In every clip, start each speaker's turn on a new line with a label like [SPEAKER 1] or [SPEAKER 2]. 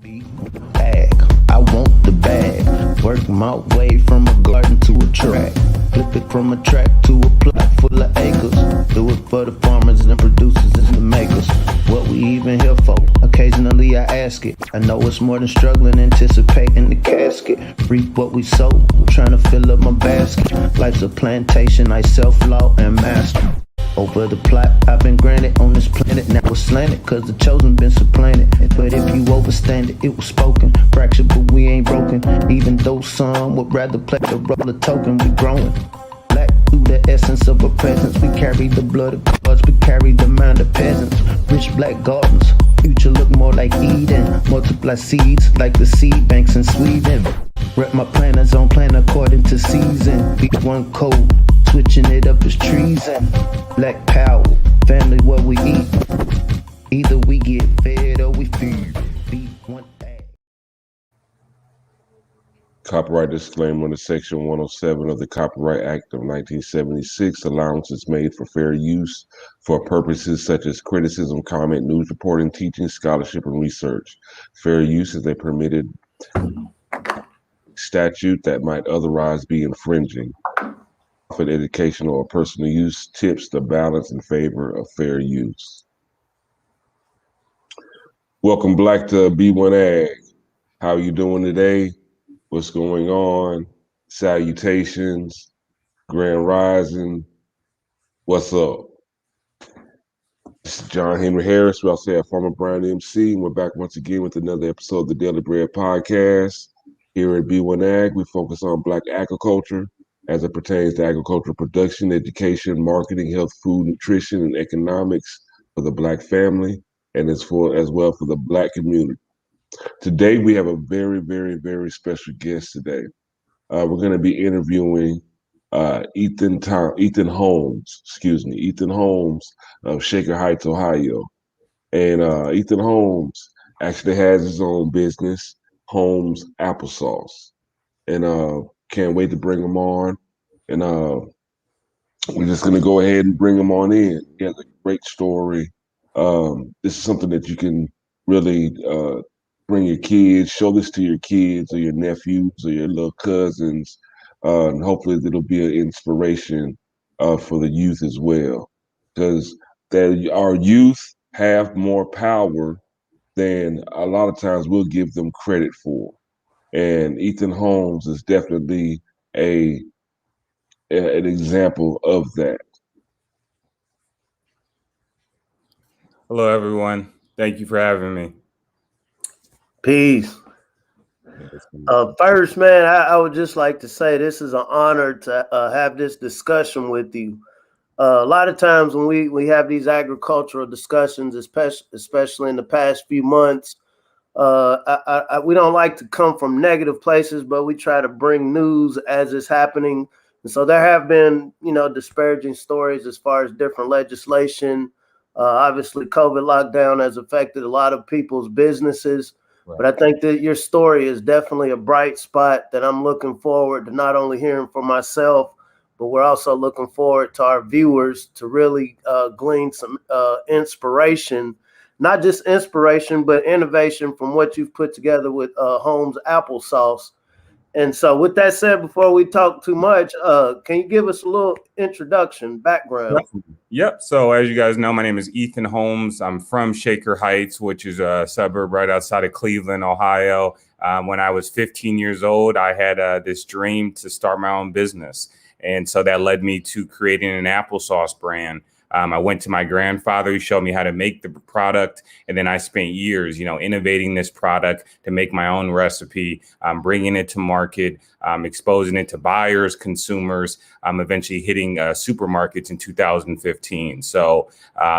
[SPEAKER 1] Bag, I want the bag. Work my way from a garden to a track. Flip it from a track to a plot full of acres. Do it for the farmers and producers and the makers. What we even here for? Occasionally I ask it. I know it's more than struggling, anticipating the casket. Reap what we sow, I'm trying to fill up my basket. Life's a plantation, I self-law and master. Over the plot I've been granted on this planet. Now it's slanted, cause the chosen been supplanted. But if you overstand it, it was spoken. Fractured, but we ain't broken. Even though some would rather play the role of token, we growing. Black through the essence of our presence. We carry the blood of gods, we carry the mind of peasants. Rich black gardens, future look more like Eden. Multiply seeds like the seed banks in Sweden. Rep my planners on plan according to season. B1 code, switching it up is treason. Black power, family what we eat. Either we get fed or we feed. B1AG.
[SPEAKER 2] Copyright disclaimer under Section 107 of the Copyright Act of 1976. Allowances made for fair use for purposes such as criticism, comment, news reporting, teaching, scholarship, and research. Fair use is a permitted statute that might otherwise be infringing. For educational or personal use tips the balance in favor of fair use. Welcome back to B1AG. How are you doing today? What's going on? Salutations, Grand Rising. What's up? This is John Henry Harris. We also have former Brown MC, and we're back once again with another episode of the Daily Bread Podcast. Here at B1AG, we focus on Black agriculture as it pertains to agricultural production, education, marketing, health, food, nutrition, and economics for the Black family, and as well for the Black community. Today, we have a very, very, very special guest today. We're going to be interviewing Ethan Holmes of Shaker Heights, Ohio. And Ethan Holmes actually has his own business, Holmes Applesauce. And can't wait to bring him on. And we're just going to go ahead and bring him on in. He has a great story. This is something that you can really bring your kids, show this to your kids or your nephews or your little cousins. And hopefully it'll be an inspiration for the youth as well. Because our youth have more power than a lot of times we'll give them credit for. And Ethan Holmes is definitely an example of that.
[SPEAKER 3] Hello, everyone. Thank you for having me.
[SPEAKER 4] Peace. First, man, I would just like to say this is an honor to have this discussion with you. A lot of times when we have these agricultural discussions, especially in the past few months, we don't like to come from negative places, but we try to bring news as it's happening. And so there have been, disparaging stories as far as different legislation. Obviously, COVID lockdown has affected a lot of people's businesses. Right. But I think that your story is definitely a bright spot that I'm looking forward to not only hearing for myself, but we're also looking forward to our viewers to really glean some inspiration. Not just inspiration, but innovation from what you've put together with Holmes Applesauce. And so with that said, before we talk too much, can you give us a little introduction, background?
[SPEAKER 3] Yep. So as you guys know, my name is Ethan Holmes. I'm from Shaker Heights, which is a suburb right outside of Cleveland, Ohio. When I was 15 years old, I had this dream to start my own business. And so that led me to creating an applesauce brand. I went to my grandfather, who showed me how to make the product. And then I spent years, innovating this product to make my own recipe, bringing it to market, exposing it to buyers, consumers, eventually hitting supermarkets in 2015. So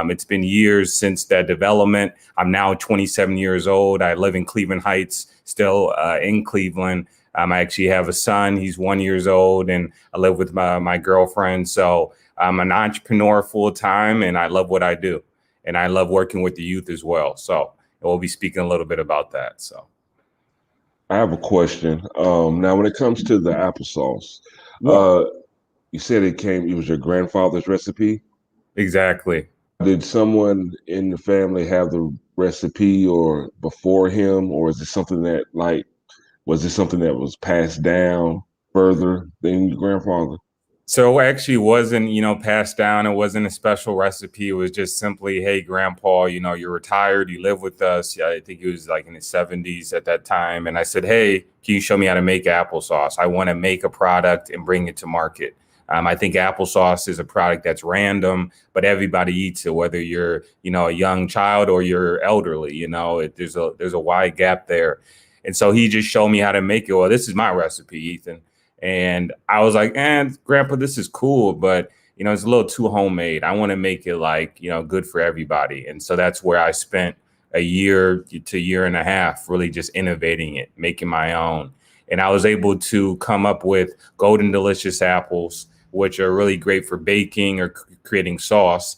[SPEAKER 3] it's been years since that development. I'm now 27 years old. I live in Cleveland Heights, still in Cleveland. I actually have a son. He's 1 year old, and I live with my girlfriend. So I'm an entrepreneur full time, and I love what I do. And I love working with the youth as well. So we'll be speaking a little bit about that. So
[SPEAKER 2] I have a question. Now, when it comes to the applesauce, you said it was your grandfather's recipe?
[SPEAKER 3] Exactly.
[SPEAKER 2] Did someone in the family have the recipe or before him, or is it something that was it something that was passed down further than your grandfather?
[SPEAKER 3] So it actually wasn't, passed down. It wasn't a special recipe. It was just simply, hey, grandpa, you're retired. You live with us. Yeah, I think he was like in his 70s at that time. And I said, hey, can you show me how to make applesauce? I want to make a product and bring it to market. I think applesauce is a product that's random, but everybody eats it, whether you're, a young child or you're elderly. There's a wide gap there. And so he just showed me how to make it. Well, this is my recipe, Ethan. And I was like, Grandpa, this is cool, but it's a little too homemade. I want to make it good for everybody. And so that's where I spent a year to year and a half really just innovating it, making my own. And I was able to come up with golden delicious apples, which are really great for baking or creating sauce.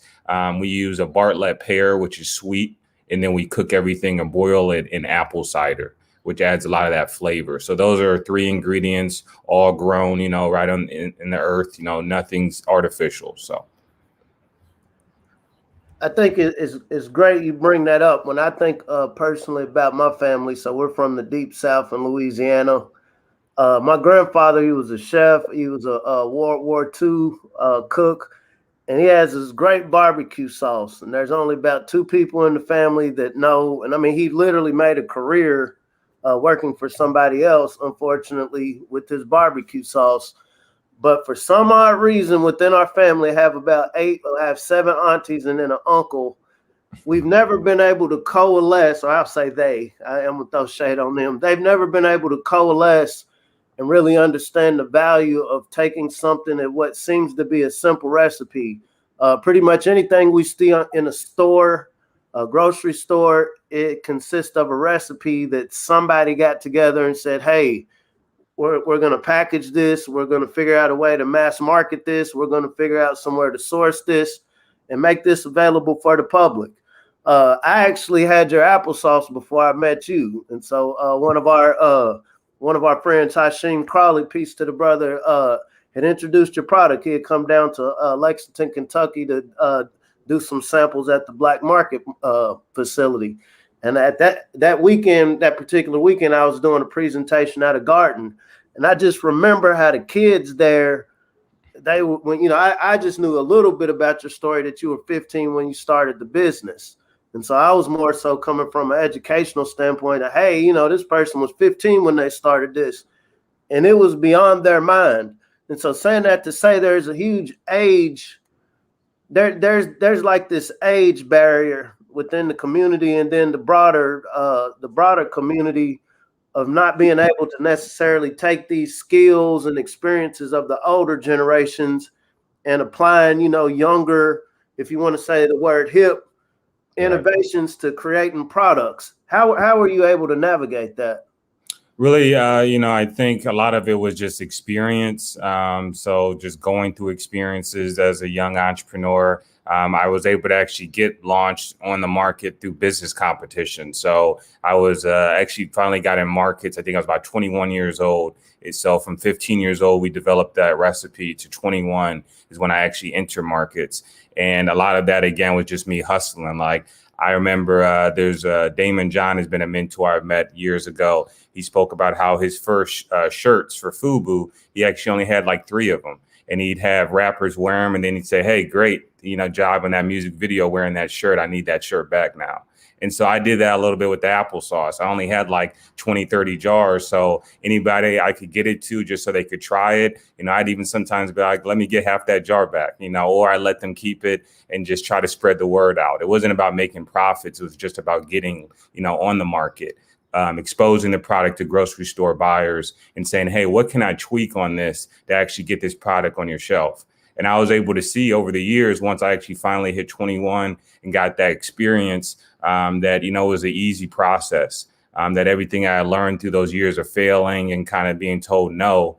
[SPEAKER 3] We use a Bartlett pear, which is sweet, and then we cook everything and boil it in apple cider, which adds a lot of that flavor. So those are 3 ingredients, all grown, right in the earth. Nothing's artificial. So
[SPEAKER 4] I think it's great you bring that up. When I think personally about my family, so we're from the deep South in Louisiana. My grandfather, he was a chef. He was a World War II cook. And he has this great barbecue sauce. And there's only about 2 people in the family that know. And I mean, he literally made a career working for somebody else, unfortunately, with his barbecue sauce. But for some odd reason, within our family, I have about 7 aunties and then an uncle. We've never been able to coalesce, or I'll say I am going to throw shade on them. They've never been able to coalesce and really understand the value of taking something at what seems to be a simple recipe. Pretty much anything we see in a store, a grocery store, it consists of a recipe that somebody got together and said, hey, we're going to package this. We're going to figure out a way to mass market this. We're going to figure out somewhere to source this and make this available for the public. I actually had your applesauce before I met you. And so one of our friends, Hashim Crawley, peace to the brother, had introduced your product. He had come down to Lexington, Kentucky to do some samples at the Black Market facility. And at that particular weekend, I was doing a presentation at a garden. And I just remember how the kids there, I just knew a little bit about your story that you were 15 when you started the business. And so I was more so coming from an educational standpoint of, hey, this person was 15 when they started this. And it was beyond their mind. And so saying that to say there's a huge age, there's like this age barrier within the community, and then the broader community of not being able to necessarily take these skills and experiences of the older generations and applying, younger, if you want to say the word hip, innovations to creating products. How are you able to navigate that?
[SPEAKER 3] Really, I think a lot of it was just experience. So just going through experiences as a young entrepreneur, I was able to actually get launched on the market through business competition. So I was actually finally got in markets. I think I was about 21 years old. So from 15 years old, we developed that recipe to 21 is when I actually entered markets. And a lot of that, again, was just me hustling. Like I remember there's Damon John has been a mentor I've met years ago. He spoke about how his first shirts for FUBU, he actually only had like 3 of them. And he'd have rappers wear them. And then he'd say, hey, great, job in that music video wearing that shirt. I need that shirt back now. And so I did that a little bit with the applesauce. I only had like 20, 30 jars. So anybody I could get it to just so they could try it. I'd even sometimes be like, let me get half that jar back, or I let them keep it and just try to spread the word out. It wasn't about making profits. It was just about getting, on the market, exposing the product to grocery store buyers and saying, hey, what can I tweak on this to actually get this product on your shelf? And I was able to see over the years, once I actually finally hit 21 and got that experience, that, it was an easy process, that everything I learned through those years of failing and kind of being told no,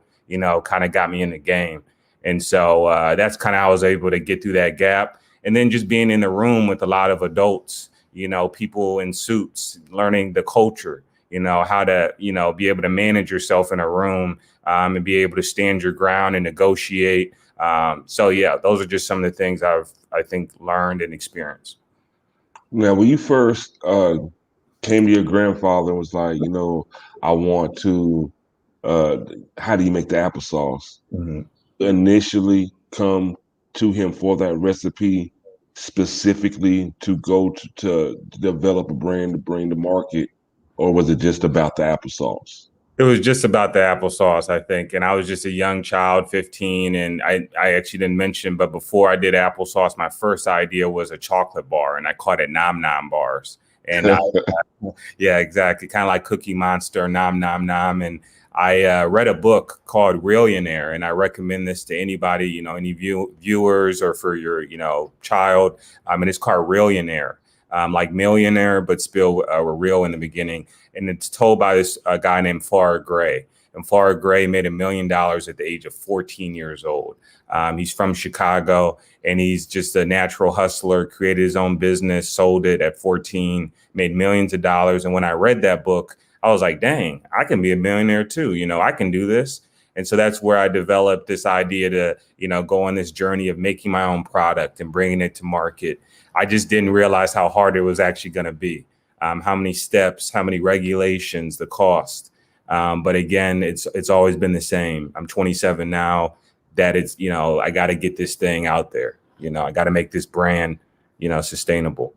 [SPEAKER 3] kind of got me in the game. And so that's kind of how I was able to get through that gap. And then just being in the room with a lot of adults, people in suits, learning the culture, how to, be able to manage yourself in a room and be able to stand your ground and negotiate. So, yeah, those are just some of the things I think learned and experienced.
[SPEAKER 2] Now, when you first came to your grandfather and was like, I want to, uh, how do you make the applesauce?
[SPEAKER 3] Mhm.
[SPEAKER 2] Initially come to him for that recipe specifically to go to develop a brand to bring to market, or was it just about the applesauce?
[SPEAKER 3] It was just about the applesauce, I think. And I was just a young child, 15. And I actually didn't mention, but before I did applesauce, my first idea was a chocolate bar, and I called it Nom Nom bars. And yeah, exactly. Kind of like Cookie Monster, Nom Nom Nom. And I read a book called Reallionaire, and I recommend this to anybody, any viewers or for your, child. And it's called Reallionaire, like millionaire, but spelled real in the beginning. And it's told by this guy named Farrah Gray. And Farrah Gray made $1 million at the age of 14 years old. He's from Chicago, and he's just a natural hustler, created his own business, sold it at 14, made millions of dollars. And when I read that book, I was like, dang, I can be a millionaire too. I can do this. And so that's where I developed this idea to, go on this journey of making my own product and bringing it to market. I just didn't realize how hard it was actually going to be. How many steps, how many regulations, the cost. But again, it's always been the same. I'm 27 now. That it's, I got to get this thing out there. I got to make this brand, sustainable.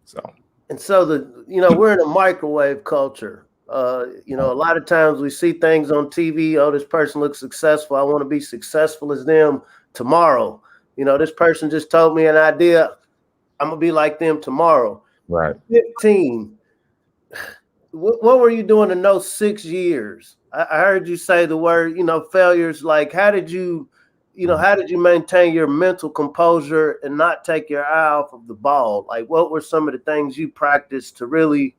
[SPEAKER 3] So.
[SPEAKER 4] And so we're in a microwave culture. A lot of times we see things on TV. Oh, this person looks successful. I want to be successful as them tomorrow. This person just told me an idea. I'm gonna be like them tomorrow.
[SPEAKER 3] Right.
[SPEAKER 4] 15. What were you doing in those 6 years? I heard you say the word, failures. Like, how did you maintain your mental composure and not take your eye off of the ball? Like, what were some of the things you practiced to really,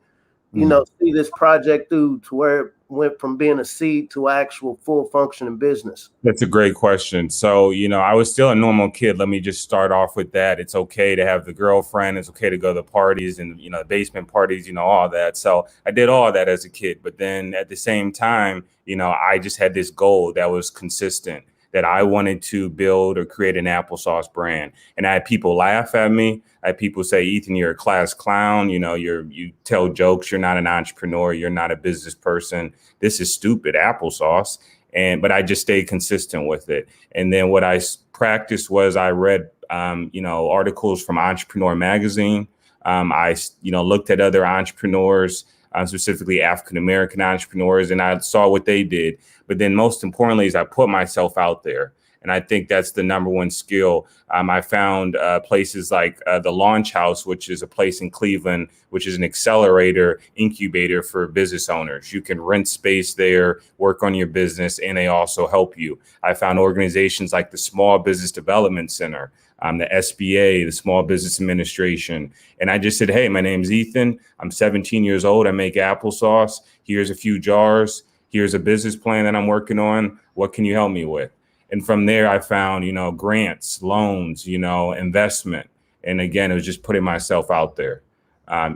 [SPEAKER 4] see this project through to where it went from being a seed to actual full functioning business?
[SPEAKER 3] That's a great question. So, I was still a normal kid. Let me just start off with that. It's okay to have the girlfriend. It's okay to go to the parties and, the basement parties, all that. So I did all that as a kid. But then at the same time, I just had this goal that was consistent, that I wanted to build or create an applesauce brand. And I had people laugh at me. I had people say, Ethan, you're a class clown. You tell jokes. You're not an entrepreneur. You're not a business person. This is stupid applesauce. But I just stayed consistent with it. And then what I practiced was I read, articles from Entrepreneur Magazine. I looked at other entrepreneurs, specifically African-American entrepreneurs, and I saw what they did. But then most importantly is I put myself out there. And I think that's the number one skill. I found places like the Launch House, which is a place in Cleveland, which is an accelerator incubator for business owners. You can rent space there, work on your business, and they also help you. I found organizations like the Small Business Development Center, the SBA, the Small Business Administration. And I just said, hey, my name's Ethan. I'm 17 years old. I make applesauce. Here's a few jars. Here's a business plan that I'm working on. What can you help me with? And from there, I found, grants, loans, investment. And again, it was just putting myself out there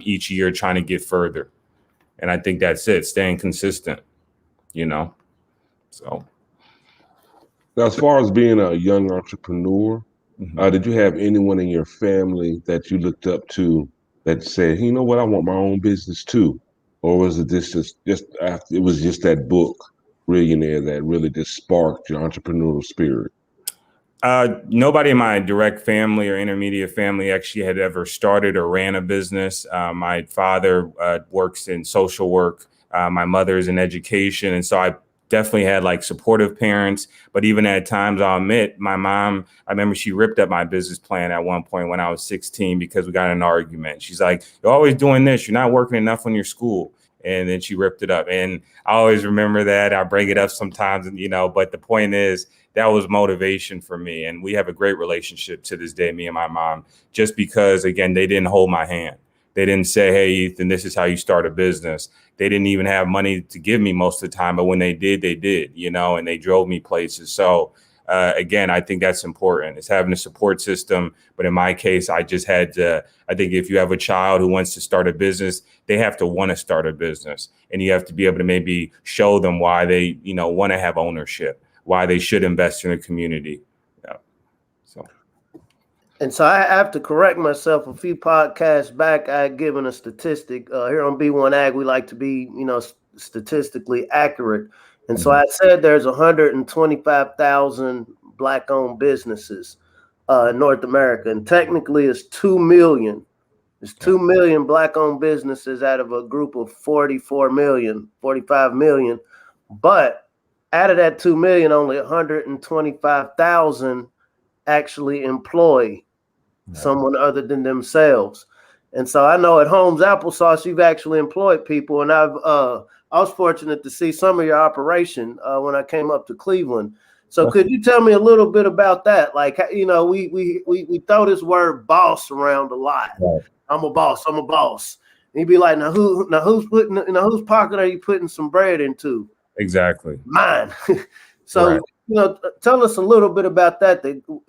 [SPEAKER 3] each year, trying to get further. And I think that's it, staying consistent, so.
[SPEAKER 2] Now, as far as being a young entrepreneur, did you have anyone in your family that you looked up to that said, you know what, I want my own business too? Or was it just it was just that book, Reallionaire, that really just sparked your entrepreneurial spirit?
[SPEAKER 3] Nobody in my direct family or intermediate family actually had ever started or ran a business. My father works in social work. My mother is in education. And so I definitely had like supportive parents. But even at times, I'll admit, my mom, I remember she ripped up my business plan at one point when I was 16 because we got in an argument. She's like, you're always doing this. You're not working enough on your school. And then she ripped it up. And I always remember that. I bring it up sometimes, but the point is that was motivation for me. And we have a great relationship to this day, me and my mom, just because, again, they didn't hold my hand. They didn't say, hey, Ethan, this is how you start a business. They didn't even have money to give me most of the time. But when they did, and they drove me places. So again, I think that's important. It's having a support system. But in my case, I just had to, I think if you have a child who wants to start a business, they have to want to start a business. And you have to be able to maybe show them why they, want to have ownership, why they should invest in the community. Yeah. So.
[SPEAKER 4] And so I have to correct myself. A few podcasts back, I had given a statistic. Here on B1AG, we like to be, statistically accurate. And so I said there's 125,000 Black-owned businesses in North America. And technically it's 2 million. There's 2 million Black-owned businesses out of a group of 44 million, 45 million. But out of that 2 million, only 125,000 actually employ someone other than themselves. And so I know at Holmes Applesauce, you've actually employed people. And I was fortunate to see some of your operation when I came up to Cleveland. So could you tell me a little bit about that? Like, we throw this word boss around a lot. Right. I'm a boss. I'm a boss. And you'd be like, now whose pocket are you putting some bread into?
[SPEAKER 3] Exactly.
[SPEAKER 4] Mine. So, right. Tell us a little bit about that.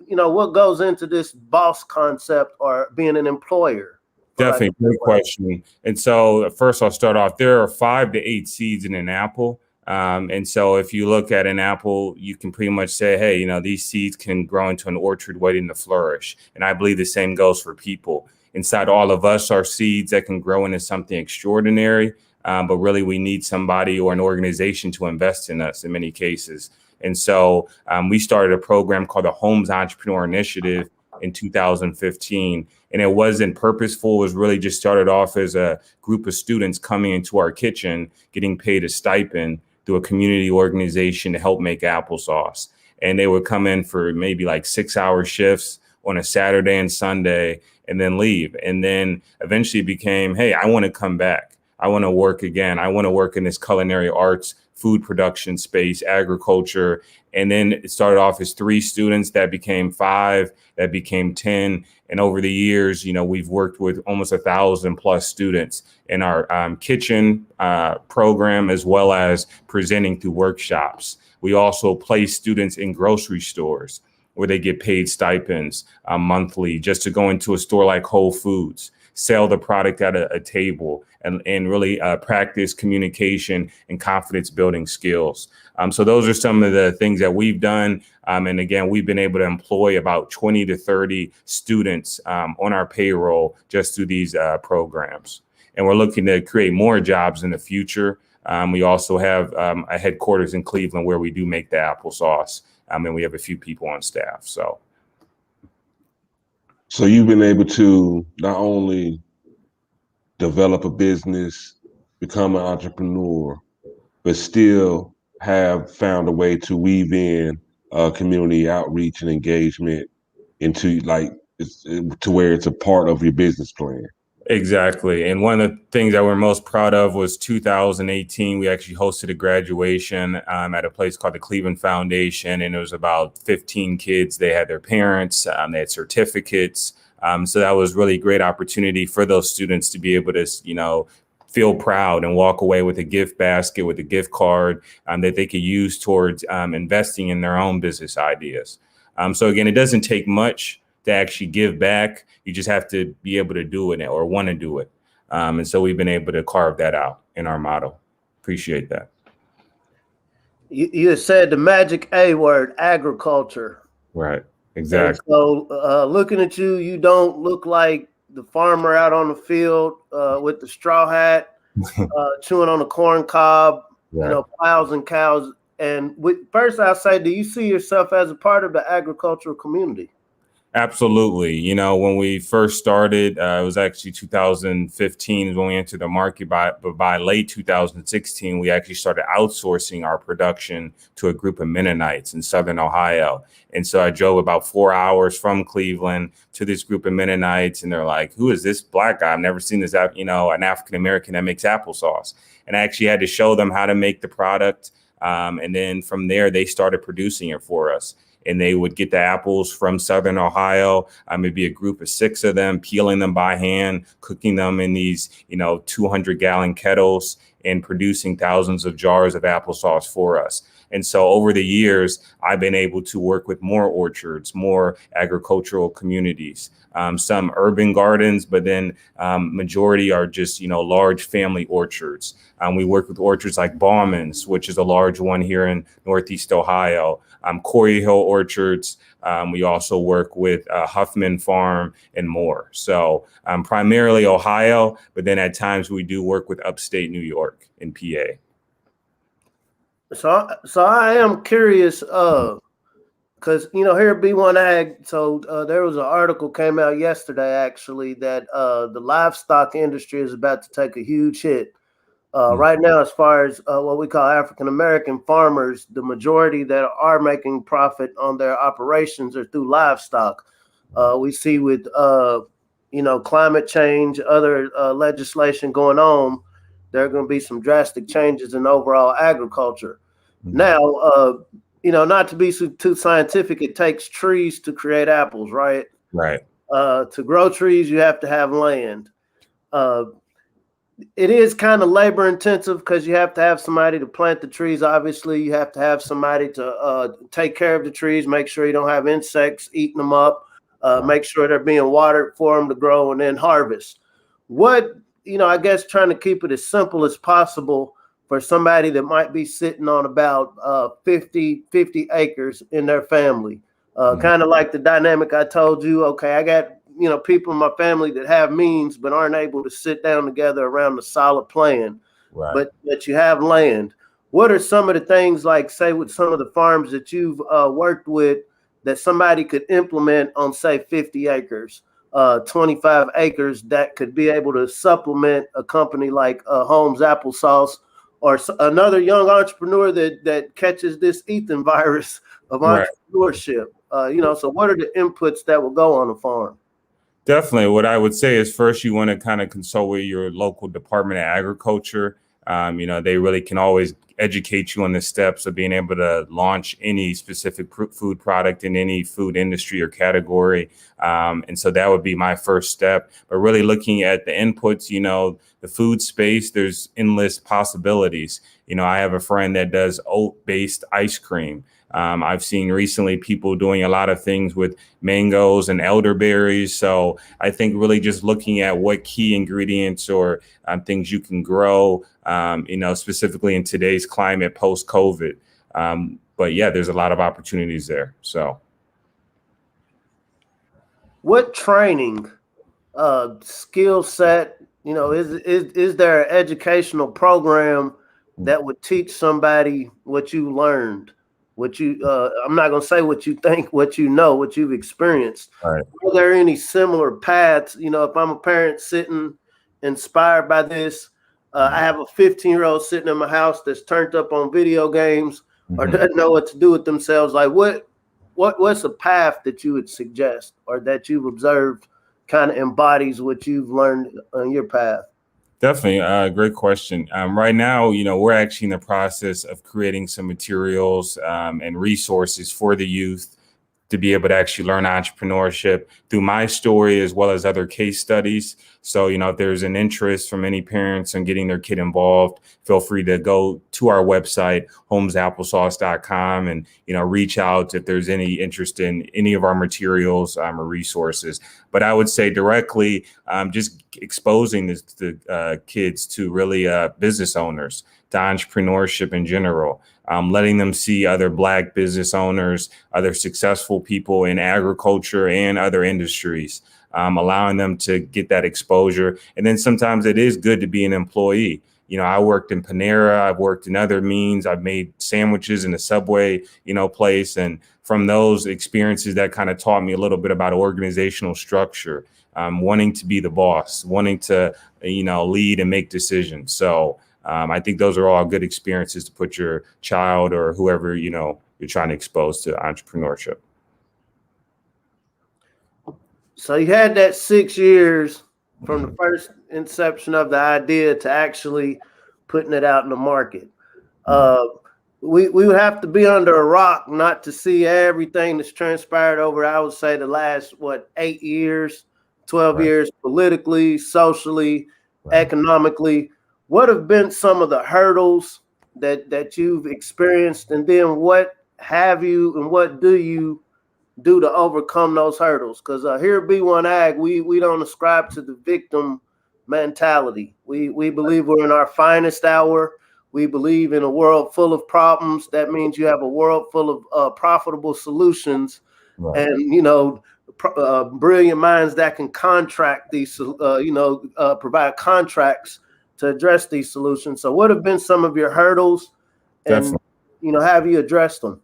[SPEAKER 4] What goes into this boss concept or being an employer?
[SPEAKER 3] Definitely, great question. And so first I'll start off, there are 5 to 8 seeds in an apple. And so if you look at an apple, you can pretty much say, hey, these seeds can grow into an orchard waiting to flourish. And I believe the same goes for people. Inside all of us are seeds that can grow into something extraordinary. But really we need somebody or an organization to invest in us in many cases. And so we started a program called the Holmes Entrepreneurial Initiative in 2015. And it wasn't purposeful. It was really just started off as a group of students coming into our kitchen, getting paid a stipend through a community organization to help make applesauce. And they would come in for maybe like 6-hour shifts on a Saturday and Sunday and then leave. And then eventually it became, hey, I want to come back. I want to work again. I want to work in this culinary arts, food production space, agriculture. And then it started off as 3 students that became 5, that became 10. And over the years, we've worked with almost 1,000+ students in our kitchen program, as well as presenting through workshops. We also place students in grocery stores where they get paid stipends monthly just to go into a store like Whole Foods, sell the product at a table, and really practice communication and confidence building skills. So those are some of the things that we've done. And again, we've been able to employ about 20 to 30 students on our payroll just through these programs. And we're looking to create more jobs in the future. We also have a headquarters in Cleveland where we do make the applesauce. And we have a few people on staff. So
[SPEAKER 2] you've been able to not only develop a business, become an entrepreneur, but still have found a way to weave in community outreach and engagement into to where it's a part of your business plan.
[SPEAKER 3] Exactly. And one of the things that we're most proud of was 2018. We actually hosted a graduation at a place called the Cleveland Foundation. And it was about 15 kids. They had their parents, they had certificates. So that was really a great opportunity for those students to be able to, feel proud and walk away with a gift basket, with a gift card that they could use towards investing in their own business ideas. So again, it doesn't take much to actually give back. You just have to be able to do it or want to do it. And so we've been able to carve that out in our model. Appreciate that.
[SPEAKER 4] You said the magic A word, agriculture.
[SPEAKER 3] Right, exactly.
[SPEAKER 4] And so looking at you, you don't look like the farmer out on the field with the straw hat, chewing on a corn cob, right. Plows and cows. And first I'll say, do you see yourself as a part of the agricultural community?
[SPEAKER 3] Absolutely. When we first started, it was actually 2015 is when we entered the market. But by late 2016, we actually started outsourcing our production to a group of Mennonites in Southern Ohio. And so I drove about 4 hours from Cleveland to this group of Mennonites. And they're like, who is this Black guy? I've never seen this, an African-American that makes applesauce. And I actually had to show them how to make the product. And then from there, they started producing it for us. And they would get the apples from Southern Ohio. It'd be a group of 6 of them, peeling them by hand, cooking them in these, 200-gallon kettles and producing thousands of jars of applesauce for us. And so over the years, I've been able to work with more orchards, more agricultural communities, some urban gardens, but then majority are just, large family orchards. We work with orchards like Bauman's, which is a large one here in Northeast Ohio, Corey Hill Orchards. We also work with Huffman Farm and more. So primarily Ohio, but then at times we do work with upstate New York and PA.
[SPEAKER 4] So I am curious, because here at B1AG, so there was an article came out yesterday actually that the livestock industry is about to take a huge hit. Right now, as far as what we call African American farmers, the majority that are making profit on their operations are through livestock. We see with climate change, other legislation going on, there are going to be some drastic changes in overall agriculture. Now, not to be too scientific, it takes trees to create apples, right?
[SPEAKER 3] Right.
[SPEAKER 4] To grow trees, you have to have land. It is kind of labor intensive because you have to have somebody to plant the trees. Obviously, you have to have somebody to take care of the trees, make sure you don't have insects eating them up, make sure they're being watered for them to grow and then harvest. I guess trying to keep it as simple as possible for somebody that might be sitting on about 50 acres in their family. Kind of like the dynamic I told you, okay, I got people in my family that have means but aren't able to sit down together around a solid plan. Right. But you have land. What are some of the things, like say with some of the farms that you've worked with, that somebody could implement on say 50 acres, 25 acres, that could be able to supplement a company like Holmes Applesauce or another young entrepreneur that catches this Ethan virus of entrepreneurship? So what are the inputs that will go on a farm?
[SPEAKER 3] Definitely. What I would say is first, you want to kind of consult with your local Department of Agriculture. They really can always educate you on the steps of being able to launch any specific food product in any food industry or category. And so that would be my first step. But really looking at the inputs, the food space, there's endless possibilities. I have a friend that does oat-based ice cream. I've seen recently people doing a lot of things with mangoes and elderberries. So I think really just looking at what key ingredients or things you can grow, specifically in today's climate post-COVID. But yeah, there's a lot of opportunities there. So
[SPEAKER 4] what training, skill set, is there an educational program that would teach somebody what you learned? I'm not going to say what you think, what what you've experienced.
[SPEAKER 3] Right.
[SPEAKER 4] Are there any similar paths? If I'm a parent sitting inspired by this, I have a 15-year-old sitting in my house that's turned up on video games or doesn't know what to do with themselves. Like what's a path that you would suggest or that you've observed kind of embodies what you've learned on your path?
[SPEAKER 3] Definitely. Great question. Right now, we're actually in the process of creating some materials and resources for the youth to be able to actually learn entrepreneurship through my story as well as other case studies. So, if there's an interest from any parents in getting their kid involved, feel free to go to our website, holmesapplesauce.com, and, reach out if there's any interest in any of our materials or resources. But I would say directly, just exposing the kids to really business owners, to entrepreneurship in general. Letting them see other Black business owners, other successful people in agriculture and other industries, allowing them to get that exposure. And then sometimes it is good to be an employee. I worked in Panera, I've worked in other means, I've made sandwiches in a Subway, place. And from those experiences, that kind of taught me a little bit about organizational structure, wanting to be the boss, wanting to, lead and make decisions. So I think those are all good experiences to put your child or whoever, you're trying to expose to entrepreneurship.
[SPEAKER 4] So you had that 6 years from the first inception of the idea to actually putting it out in the market. We would have to be under a rock not to see everything that's transpired over, I would say, the last, 8 years, 12 years, politically, socially, economically. What have been some of the hurdles that you've experienced, and then what have you and what do you do to overcome those hurdles? Because here at B1AG, we don't ascribe to the victim mentality. We believe we're in our finest hour. We believe in a world full of problems. That means you have a world full of profitable solutions,
[SPEAKER 2] Right.
[SPEAKER 4] and brilliant minds that can contract these, provide contracts to address these solutions. So, what have been some of your hurdles, and
[SPEAKER 3] Definitely.
[SPEAKER 4] have you addressed them?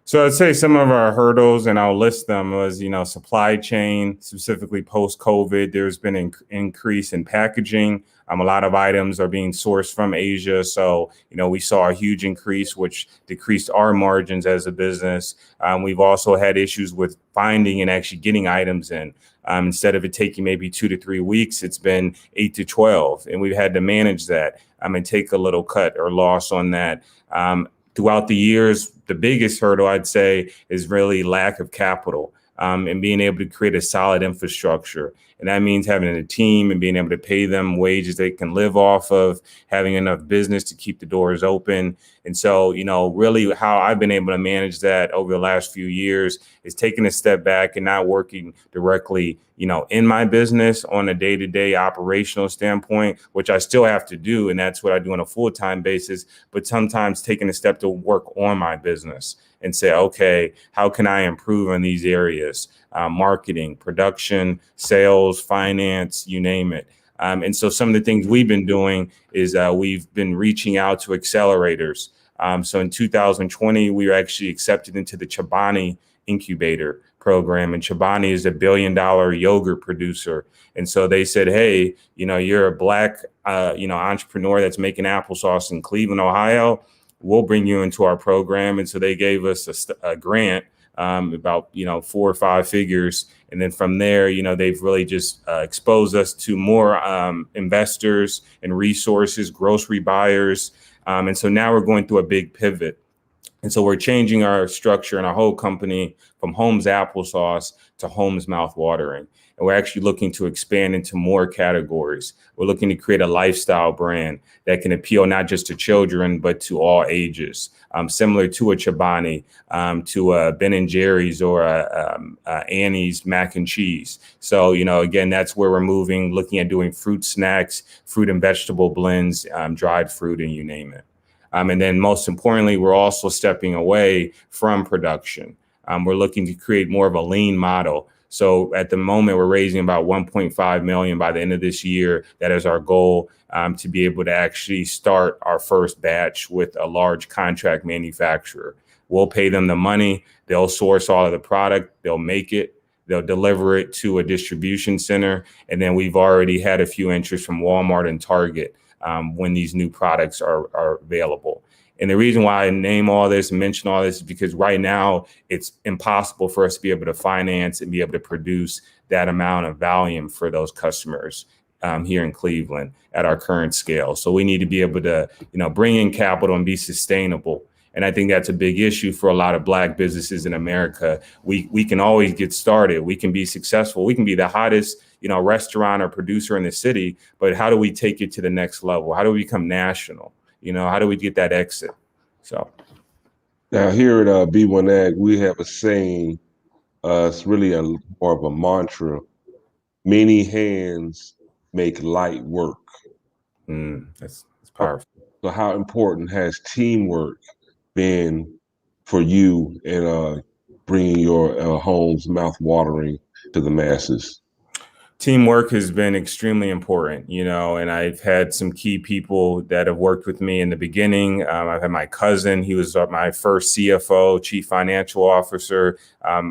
[SPEAKER 3] So I'd say some of our hurdles, and I'll list them, was, supply chain, specifically post-COVID. There's been an increase in packaging. A lot of items are being sourced from Asia. So, we saw a huge increase, which decreased our margins as a business. We've also had issues with finding and actually getting items in. Instead of it taking maybe 2 to 3 weeks, it's been 8 to 12. And we've had to manage that and take a little cut or loss on that. Throughout the years, the biggest hurdle, I'd say, is really lack of capital, and being able to create a solid infrastructure. And that means having a team and being able to pay them wages they can live off of, having enough business to keep the doors open. And so, really how I've been able to manage that over the last few years is taking a step back and not working directly, in my business on a day-to-day operational standpoint, which I still have to do. And that's what I do on a full-time basis, but sometimes taking a step to work on my business and say, okay, how can I improve in these areas? Marketing, production, sales, finance, you name it. And so some of the things we've been doing is we've been reaching out to accelerators. So in 2020, we were actually accepted into the Chobani incubator program, and Chobani is a $1 billion yogurt producer. And so they said, hey, you're a Black, entrepreneur that's making applesauce in Cleveland, Ohio. We'll bring you into our program. And so they gave us a grant, about, 4 or 5 figures. And then from there, they've really just exposed us to more investors and resources, grocery buyers. And so now we're going through a big pivot. And so we're changing our structure and our whole company from Holmes Applesauce to Holmes Mouth Watering. And we're actually looking to expand into more categories. We're looking to create a lifestyle brand that can appeal not just to children, but to all ages, similar to a Chobani, to a Ben & Jerry's or Annie's mac and cheese. So, again, that's where we're moving, looking at doing fruit snacks, fruit and vegetable blends, dried fruit, and you name it. And then most importantly, we're also stepping away from production. We're looking to create more of a lean model. So at the moment, we're raising about 1.5 million by the end of this year. That is our goal, to be able to actually start our first batch with a large contract manufacturer. We'll pay them the money. They'll source all of the product. They'll make it. They'll deliver it to a distribution center. And then we've already had a few entries from Walmart and Target when these new products are available. And the reason why I name all this and mention all this is because right now it's impossible for us to be able to finance and be able to produce that amount of volume for those customers here in Cleveland at our current scale. So we need to be able to, bring in capital and be sustainable. And I think that's a big issue for a lot of Black businesses in America. We can always get started. We can be successful. We can be the hottest, restaurant or producer in the city. But how do we take it to the next level? How do we become national? How do we get that exit? So
[SPEAKER 2] now here at B1AG, we have a saying. It's really more of a mantra. Many hands make light work.
[SPEAKER 3] That's powerful.
[SPEAKER 2] So how important has teamwork been for you in bringing your Holmes Mouth Watering to the masses?
[SPEAKER 3] Teamwork has been extremely important, and I've had some key people that have worked with me in the beginning. I've had my cousin. He was my first CFO, chief financial officer.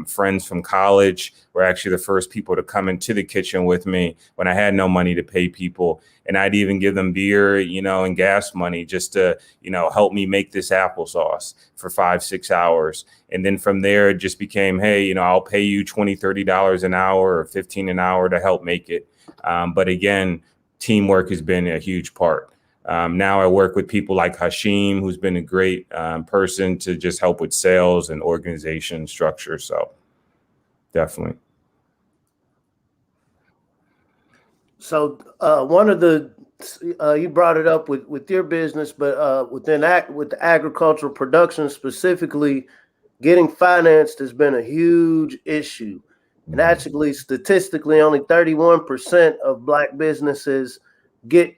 [SPEAKER 3] Friends from college were actually the first people to come into the kitchen with me when I had no money to pay people. And I'd even give them beer, and gas money just to, help me make this applesauce for 5-6 hours. And then from there, it just became, hey, I'll pay you $20, $30 an hour or $15 an hour to help make it. But again, teamwork has been a huge part. Now I work with people like Hashim, who's been a great person to just help with sales and organization structure. So definitely.
[SPEAKER 4] So one of the you brought it up with your business, but with the agricultural production specifically, getting financed has been a huge issue. And actually, statistically, only 31% of Black businesses get,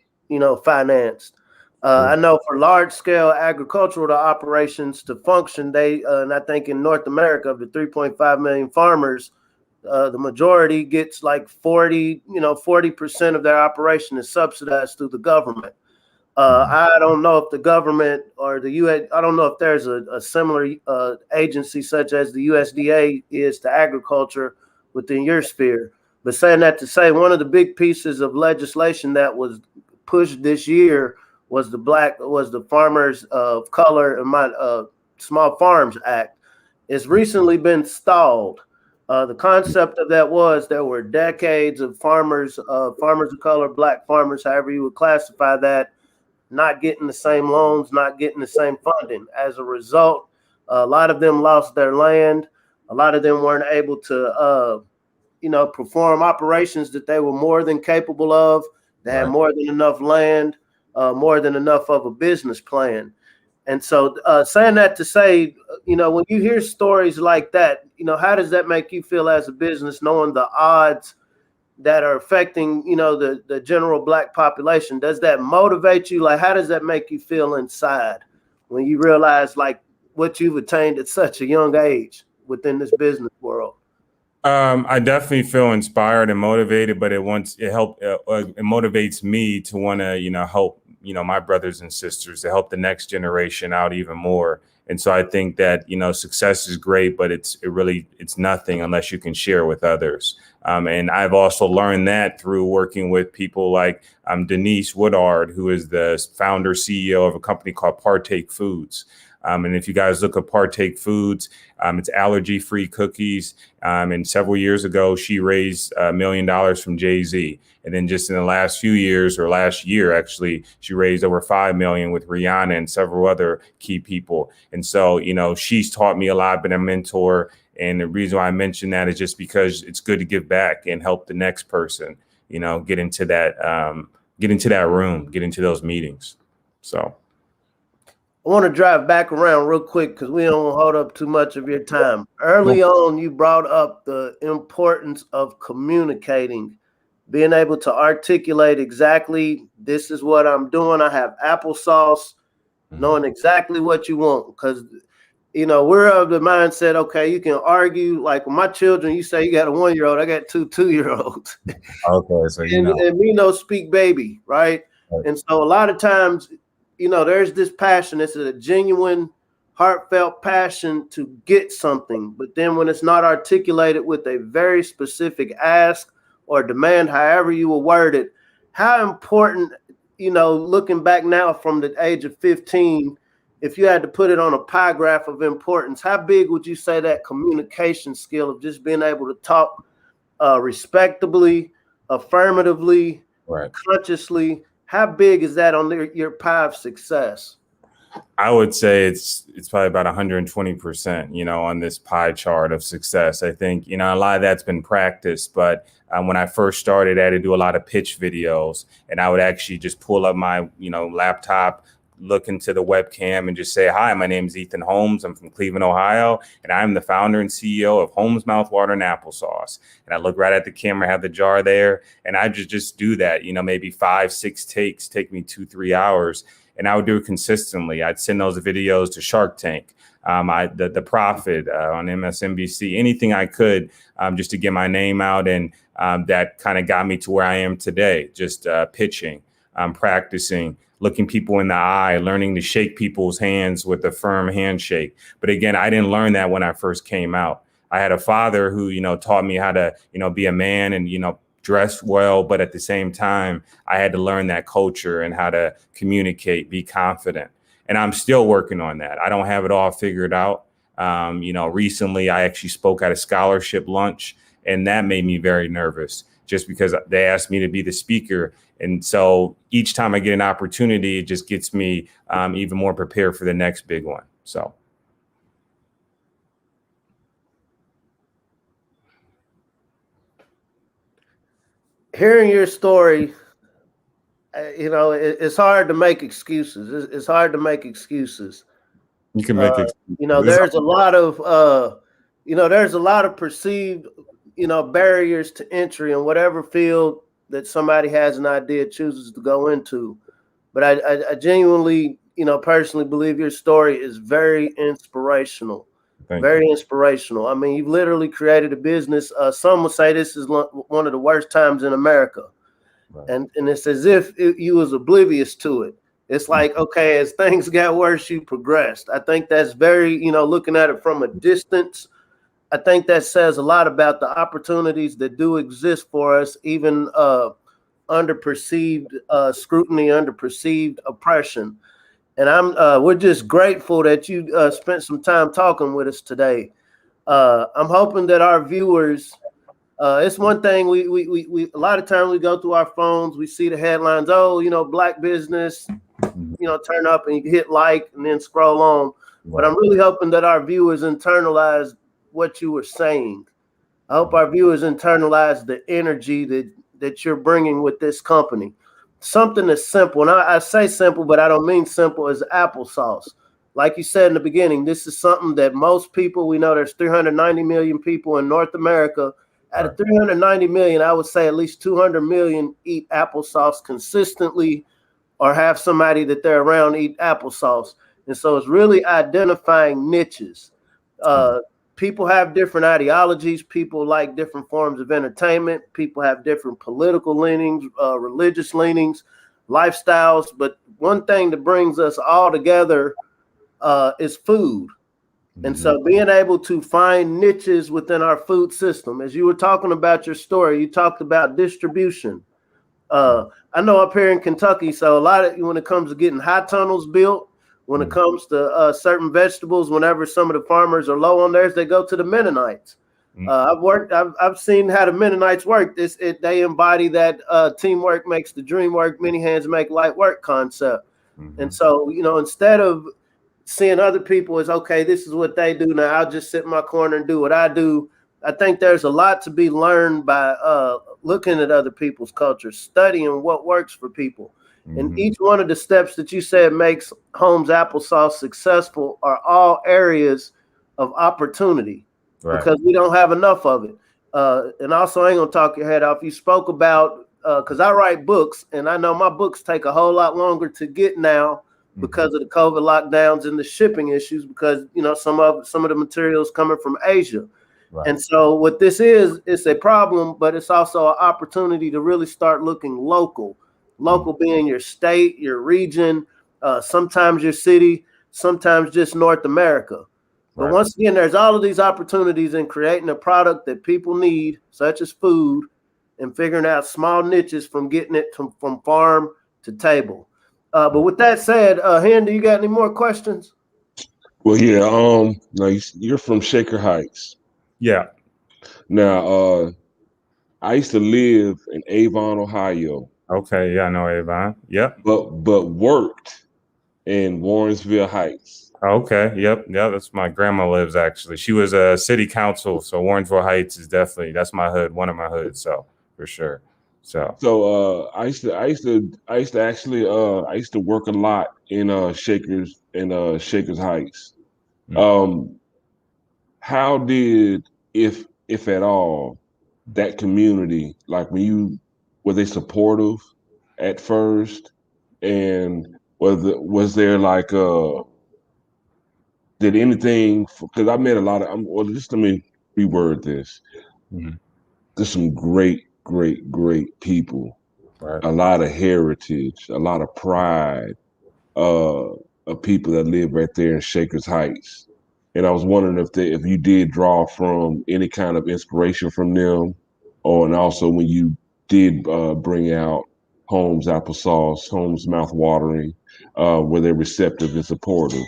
[SPEAKER 4] financed. I know for large scale agricultural operations to function, and I think in North America, of the 3.5 million farmers, the majority gets like 40% of their operation is subsidized through the government. I don't know if the government or the US, I don't know if there's a similar agency such as the USDA is to agriculture within your sphere. But saying that to say, one of the big pieces of legislation that was pushed this year was the Farmers of Color and my Small Farms Act. It's recently been stalled. The concept of that was there were decades of farmers of color, Black farmers, however you would classify that, not getting the same loans, not getting the same funding. As a result, a lot of them lost their land. A lot of them weren't able to, perform operations that they were more than capable of. They had more than enough land, more than enough of a business plan. And so saying that to say, when you hear stories like that, how does that make you feel as a business, knowing the odds that are affecting, the general Black population? Does that motivate you? Like, how does that make you feel inside when you realize like what you've attained at such a young age within this business world?
[SPEAKER 3] I definitely feel inspired and motivated, but it motivates me to want to, help, my brothers and sisters, to help the next generation out even more. And so I think that, success is great, but it's nothing unless you can share with others. And I've also learned that through working with people like Denise Woodard, who is the founder, CEO of a company called Partake Foods. And if you guys look at Partake Foods, it's allergy-free cookies. And several years ago, she raised $1 million from Jay-Z. And then just in the last few years, or last year, actually, she raised over $5 million with Rihanna and several other key people. And so, she's taught me a lot, been a mentor. And the reason why I mention that is just because it's good to give back and help the next person, get into that room, get into those meetings. So
[SPEAKER 4] I want to drive back around real quick because we don't hold up too much of your time. Early on, you brought up the importance of communicating, being able to articulate exactly, this is what I'm doing. I have applesauce, knowing exactly what you want. Because, we're of the mindset, okay, you can argue. Like with my children, you say you got a 1-year-old, I got 2 2-year-olds.
[SPEAKER 3] Okay, so
[SPEAKER 4] and we know speak baby, right? And so a lot of times, there's this passion. It's a genuine, heartfelt passion to get something. But then when it's not articulated with a very specific ask or demand, however you will word it, how important, looking back now from the age of 15, if you had to put it on a pie graph of importance, how big would you say that communication skill of just being able to talk respectably, affirmatively, consciously, how big is that on your pie of success?
[SPEAKER 3] I would say it's probably about 120%, on this pie chart of success. I think, a lot of that's been practiced, but when I first started, I had to do a lot of pitch videos, and I would actually just pull up my, laptop, look into the webcam and just say, hi, my name is Ethan Holmes. I'm from Cleveland, Ohio, and I'm the founder and CEO of Holmes Mouthwater and Applesauce. And I look right at the camera, have the jar there, and I just do that, maybe 5, 6 takes, take me 2-3 hours. And I would do it consistently. I'd send those videos to Shark Tank, the Prophet on MSNBC, anything I could just to get my name out. And that kind of got me to where I am today, just pitching, practicing, looking people in the eye, learning to shake people's hands with a firm handshake. But again, I didn't learn that when I first came out. I had a father who, taught me how to, be a man and, dress well. But at the same time, I had to learn that culture and how to communicate, be confident. And I'm still working on that. I don't have it all figured out. Recently, I actually spoke at a scholarship lunch, and that made me very nervous just because they asked me to be the speaker. And so each time I get an opportunity, it just gets me even more prepared for the next big one. So.
[SPEAKER 4] Hearing your story, it's hard to make excuses. It's hard to make excuses.
[SPEAKER 3] You can make it.
[SPEAKER 4] There's a lot of perceived, barriers to entry in whatever field that somebody has an idea, chooses to go into. But I genuinely, personally believe your story is very inspirational. Very inspirational. I mean, you've literally created a business. Some would say this is one of the worst times in America. Right. And it's as if you was oblivious to it. It's like, okay, as things got worse, you progressed. I think that's very, looking at it from a distance, I think that says a lot about the opportunities that do exist for us, even under perceived scrutiny, under perceived oppression. And we're just grateful that you spent some time talking with us today. I'm hoping that our viewers, it's one thing we a lot of times we go through our phones, we see the headlines, Black business, turn up and you hit like and then scroll on. Right. But I'm really hoping that our viewers internalize what you were saying. I hope our viewers internalize the energy that you're bringing with this company. Something that's simple, and I say simple, but I don't mean simple, as applesauce. Like you said in the beginning, this is something that most people, we know there's 390 million people in North America. Out of 390 million, I would say at least 200 million eat applesauce consistently or have somebody that they're around eat applesauce. And so it's really identifying niches. People have different ideologies. People like different forms of entertainment. People have different political leanings, religious leanings, lifestyles. But one thing that brings us all together is food. Mm-hmm. And so being able to find niches within our food system, as you were talking about your story, you talked about distribution. I know up here in Kentucky, so a lot of, when it comes to getting high tunnels built, when it comes to certain vegetables, whenever some of the farmers are low on theirs, they go to the Mennonites. I've seen how the Mennonites work. They embody that teamwork makes the dream work, many hands make light work concept. Mm-hmm. And so, instead of seeing other people as, okay, this is what they do now, I'll just sit in my corner and do what I do. I think there's a lot to be learned by looking at other people's cultures, studying what works for people. Mm-hmm. And each one of the steps that you said makes Holmes Applesauce successful are all areas of opportunity, because we don't have enough of it. And also, I ain't gonna talk your head off. You spoke about, because I write books, and I know my books take a whole lot longer to get now because of the COVID lockdowns and the shipping issues, because some of the materials coming from Asia. Right. And so what this is, it's a problem, but it's also an opportunity to really start looking local. Local being your state, your region, sometimes your city, sometimes just North America. But once again, there's all of these opportunities in creating a product that people need, such as food, and figuring out small niches from getting it from farm to table. But with that said, Henry, you got any more questions?
[SPEAKER 2] Well, yeah. Now you're from Shaker Heights.
[SPEAKER 3] Yeah.
[SPEAKER 2] Now, I used to live in Avon, Ohio.
[SPEAKER 3] Okay, yeah, I know Avon. Yep.
[SPEAKER 2] But worked in Warrensville Heights.
[SPEAKER 3] Okay, yep, that's my grandma lives actually. She was a city council, so Warrensville Heights is definitely, that's my hood, one of my hoods, so for sure. So
[SPEAKER 2] I used to work a lot in Shakers Heights. How did, if at all, that community, like were they supportive at first? And was there like did anything, because I met a lot of, just let me reword this. Mm-hmm. There's some great people, a lot of heritage, a lot of pride of people that live right there in Shakers Heights. And I was wondering if you did draw from any kind of inspiration from them, and also when you did bring out Holmes Applesauce, Holmes Mouthwatering, were they receptive and supportive?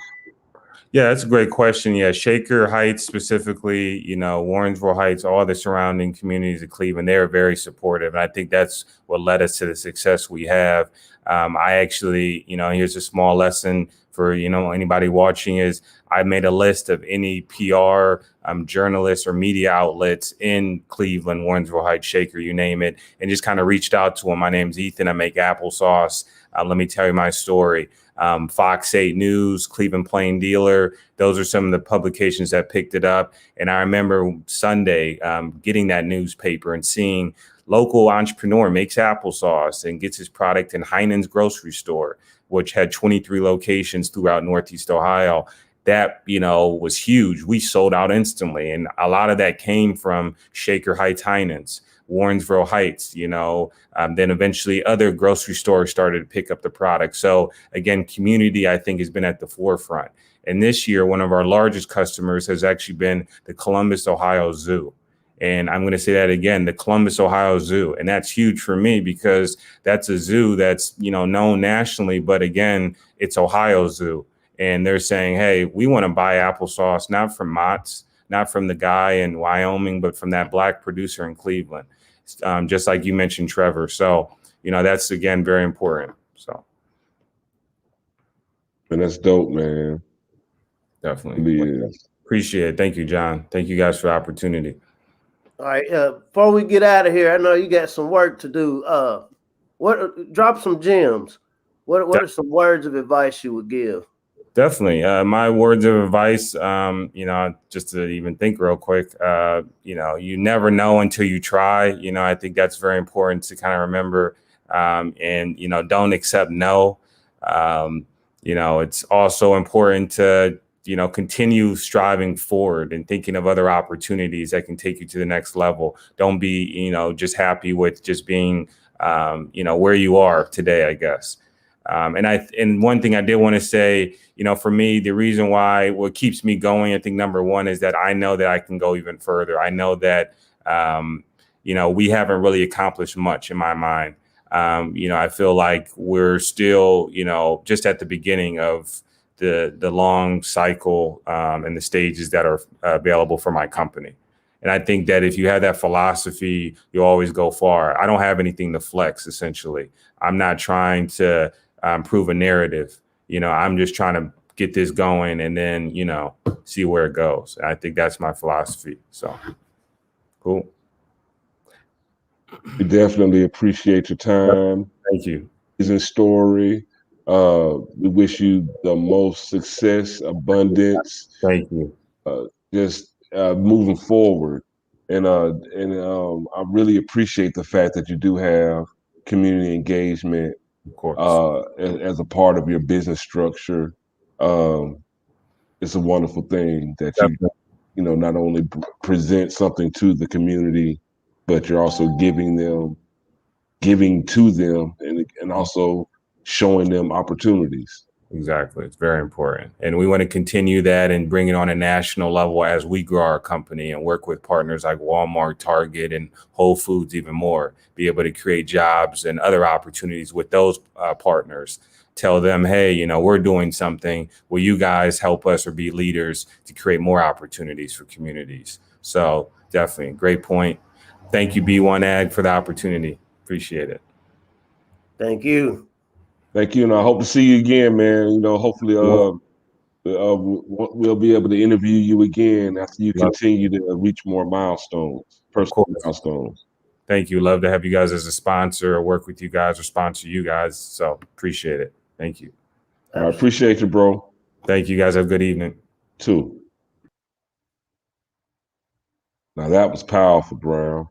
[SPEAKER 3] Yeah, that's a great question. Yeah, Shaker Heights specifically, Warrensville Heights, all the surrounding communities of Cleveland, they're very supportive. And I think that's what led us to the success we have. I actually, here's a small lesson for, anybody watching is I made a list of any PR journalists or media outlets in Cleveland, Warrensville Heights, Shaker, you name it, and just kind of reached out to them. My name's Ethan. I make applesauce. Let me tell you my story. Fox 8 News, Cleveland Plain Dealer. Those are some of the publications that picked it up. And I remember Sunday getting that newspaper and seeing local entrepreneur makes applesauce and gets his product in Heinen's grocery store, which had 23 locations throughout Northeast Ohio. That, was huge. We sold out instantly. And a lot of that came from Shaker Heights Heinen's, Warrensville Heights, then eventually other grocery stores started to pick up the product. So again, community, I think, has been at the forefront. And this year, one of our largest customers has actually been the Columbus, Ohio Zoo. And I'm going to say that again, the Columbus, Ohio Zoo. And that's huge for me because that's a zoo that's, known nationally. But again, it's Ohio Zoo. And they're saying, hey, we want to buy applesauce, not from Mott's, not from the guy in Wyoming, but from that Black producer in Cleveland, just like you mentioned, Trevor. So, that's, again, very important. So.
[SPEAKER 2] And that's dope, man.
[SPEAKER 3] Definitely.
[SPEAKER 2] It
[SPEAKER 3] Appreciate it. Thank you, John. Thank you guys for the opportunity.
[SPEAKER 4] All right. Before we get out of here, I know you got some work to do. Drop some gems. What are some words of advice you would give?
[SPEAKER 3] Definitely. My words of advice, just to even think real quick, you never know until you try. I think that's very important to kind of remember. And don't accept no. It's also important to, continue striving forward and thinking of other opportunities that can take you to the next level. Don't be, just happy with just being, where you are today, I guess. And one thing I did want to say, for me, the reason why what keeps me going, I think number one is that I know that I can go even further. I know that, we haven't really accomplished much in my mind. I feel like we're still, just at the beginning of the long cycle and the stages that are available for my company. And I think that if you have that philosophy, you always go far. I don't have anything to flex, essentially. I'm not trying to prove a narrative. I'm just trying to get this going and then, see where it goes. And I think that's my philosophy. So, cool.
[SPEAKER 2] We definitely appreciate your time.
[SPEAKER 3] Thank you.
[SPEAKER 2] Amazing story. We wish you the most success, abundance.
[SPEAKER 3] Thank you.
[SPEAKER 2] Just moving forward. And I really appreciate the fact that you do have community engagement
[SPEAKER 3] Of course.
[SPEAKER 2] as a part of your business structure. It's a wonderful thing that you not only present something to the community, but you're also giving to them and also showing them opportunities.
[SPEAKER 3] Exactly. It's very important. And we want to continue that and bring it on a national level as we grow our company and work with partners like Walmart, Target, and Whole Foods even more, be able to create jobs and other opportunities with those partners. Tell them, hey, we're doing something. Will you guys help us or be leaders to create more opportunities for communities? So definitely great point. Thank you, B1AG, for the opportunity. Appreciate it.
[SPEAKER 4] Thank you.
[SPEAKER 2] Thank you, and I hope to see you again, man. Hopefully, we'll be able to interview you again after you continue to reach more milestones, personal milestones.
[SPEAKER 3] Thank you. Love to have you guys as a sponsor or work with you guys or sponsor you guys. So appreciate it. Thank you.
[SPEAKER 2] I appreciate you, bro.
[SPEAKER 3] Thank you, guys. Have a good evening.
[SPEAKER 2] Too. Now that was powerful, Brown.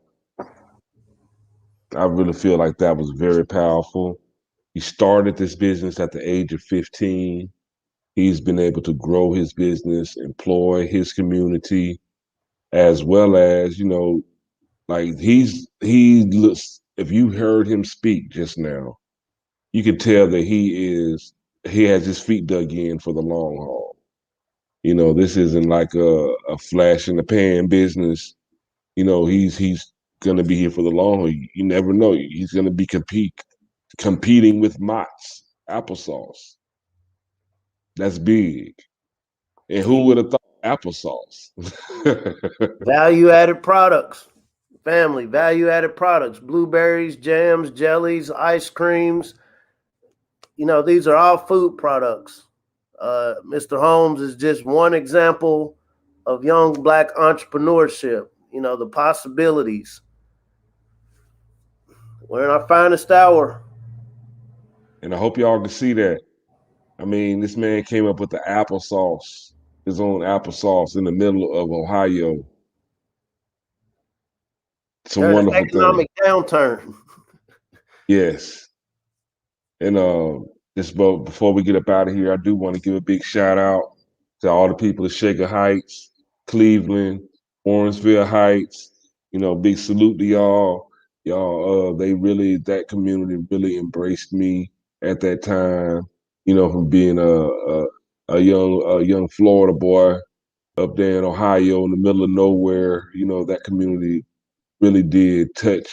[SPEAKER 2] I really feel like that was very powerful. He started this business at the age of 15. He's been able to grow his business, employ his community, as well as, like he looks, if you heard him speak just now, you could tell that he has his feet dug in for the long haul. This isn't like a flash in the pan business. He's going to be here for the long haul. You never know. He's going to be competing with Mott's applesauce. That's big. And who would have thought applesauce?
[SPEAKER 4] Value-added products. Family, value-added products. Blueberries, jams, jellies, ice creams. these are all food products. Mr. Holmes is just one example of young Black entrepreneurship. The possibilities. We're in our finest hour.
[SPEAKER 2] And I hope y'all can see that. I mean, this man came up with the applesauce, his own applesauce in the middle of Ohio. It's a
[SPEAKER 4] During an
[SPEAKER 2] wonderful thing.
[SPEAKER 4] economic downturn.
[SPEAKER 2] Yes. And just before we get up out of here, I do want to give a big shout out to all the people of Shaker Heights, Cleveland, Warrensville Heights. Big salute to y'all. Y'all, that community really embraced me at that time. From being a young Florida boy up there in Ohio in the middle of nowhere. That community really did touch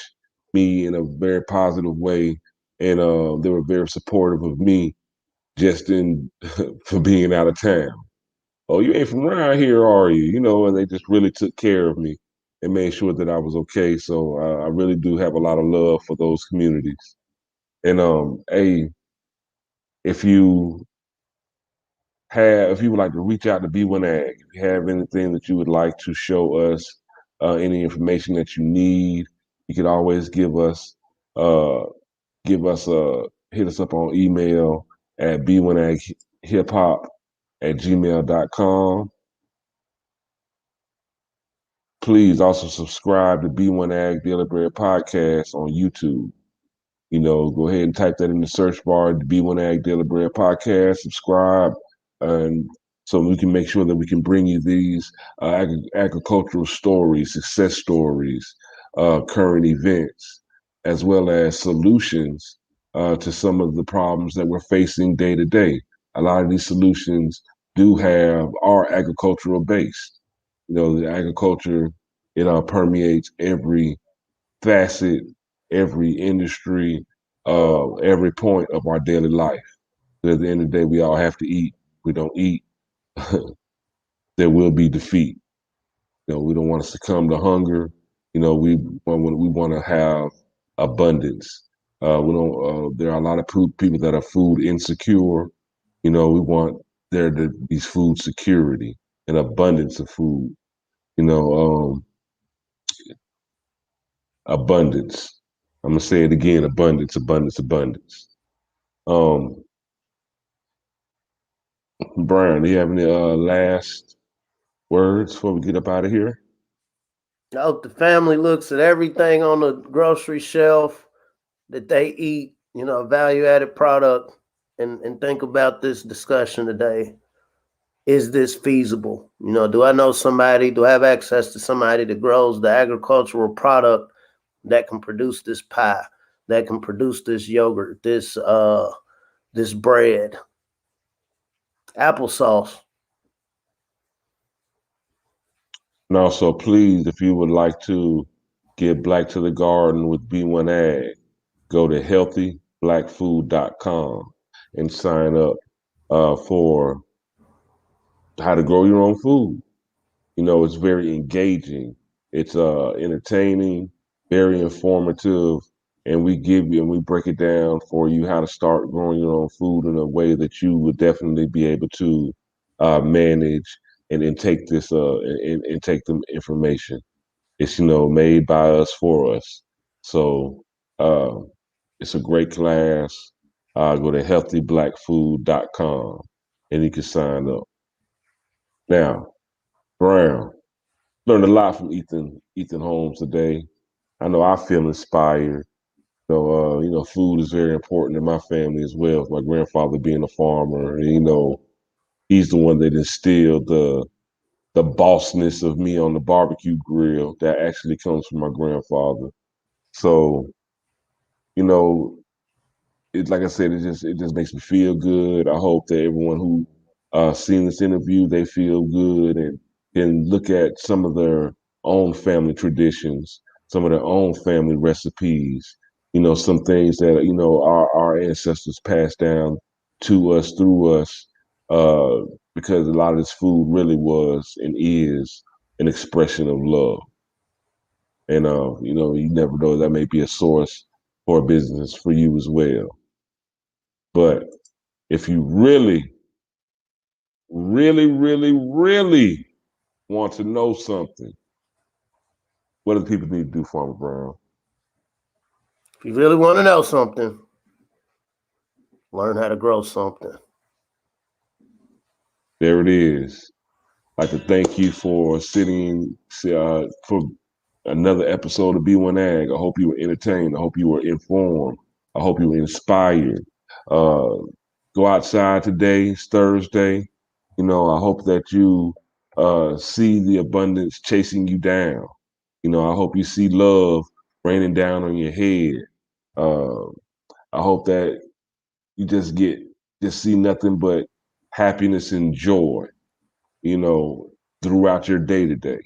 [SPEAKER 2] me in a very positive way, and they were very supportive of me just in for being out of town. Oh, you ain't from around here, are you? And they just really took care of me and made sure that I was okay. So I really do have a lot of love for those communities. And hey, if you would like to reach out to B1AG, if you have anything that you would like to show us, any information that you need, you can always uh, hit us up on email at b1aghiphop@gmail.com. Please also subscribe to B1AG Daily Bread Podcast on YouTube. Go ahead and type that in the search bar, the B1AG Daily Bread Podcast, subscribe, and so we can make sure that we can bring you these agricultural stories, success stories, current events, as well as solutions to some of the problems that we're facing day to day. A lot of these solutions are agricultural based. The agriculture, it permeates every facet, every industry, every point of our daily life. But at the end of the day, we all have to eat. If we don't eat, there will be defeat. We don't want to succumb to hunger. We want to have abundance. We don't. There are a lot of people that are food insecure. We want there to be food security and abundance of food. Abundance. I'm gonna say it again: abundance, abundance, abundance. Um, Brian, do you have any last words before we get up out of here?
[SPEAKER 4] I hope the family looks at everything on the grocery shelf that they eat, a value-added product, and think about this discussion today. Is this feasible? Do I know somebody, do I have access to somebody that grows the agricultural product that can produce this pie, that can produce this yogurt, this bread, applesauce?
[SPEAKER 2] And also, please, if you would like to give Black to the Garden with B1AG, go to healthyblackfood.com and sign up for how to grow your own food. It's very engaging. It's entertaining, very informative, and we break it down for you how to start growing your own food in a way that you would definitely be able to manage and take this and take the information. It's made by us for us. So it's a great class. Go to healthyblackfood.com and you can sign up. Now, Brown, learned a lot from Ethan Holmes today. I know I feel inspired. Food is very important in my family as well. My grandfather being a farmer, and, he's the one that instilled the bossness of me on the barbecue grill that actually comes from my grandfather. So, you know, like I said, it just makes me feel good. I hope that everyone who seen this interview, they feel good and can look at some of their own family traditions, some of their own family recipes. Some things that our ancestors passed down to us through us, uh, because a lot of this food really was and is an expression of love. And you never know, that may be a source for a business for you as well. But if you really, really, really, really want to know something, what do the people need to do, Farmer Brown?
[SPEAKER 4] If you really want to know something, learn how to grow something.
[SPEAKER 2] There it is. I'd like to thank you for sitting for another episode of B1AG. I hope you were entertained. I hope you were informed. I hope you were inspired. Go outside today. It's Thursday. You know, I hope that you see the abundance chasing you down. You know, I hope you see love raining down on your head. I hope that you just see nothing but happiness and joy, you know, throughout your day to day.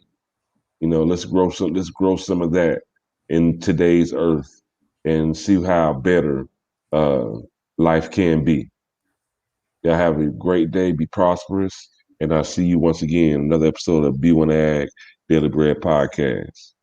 [SPEAKER 2] You know, let's grow some of that in today's earth and see how better uh, life can be. Y'all have a great day, be prosperous, and I'll see you once again, another episode of B1AG Daily Bread Podcast.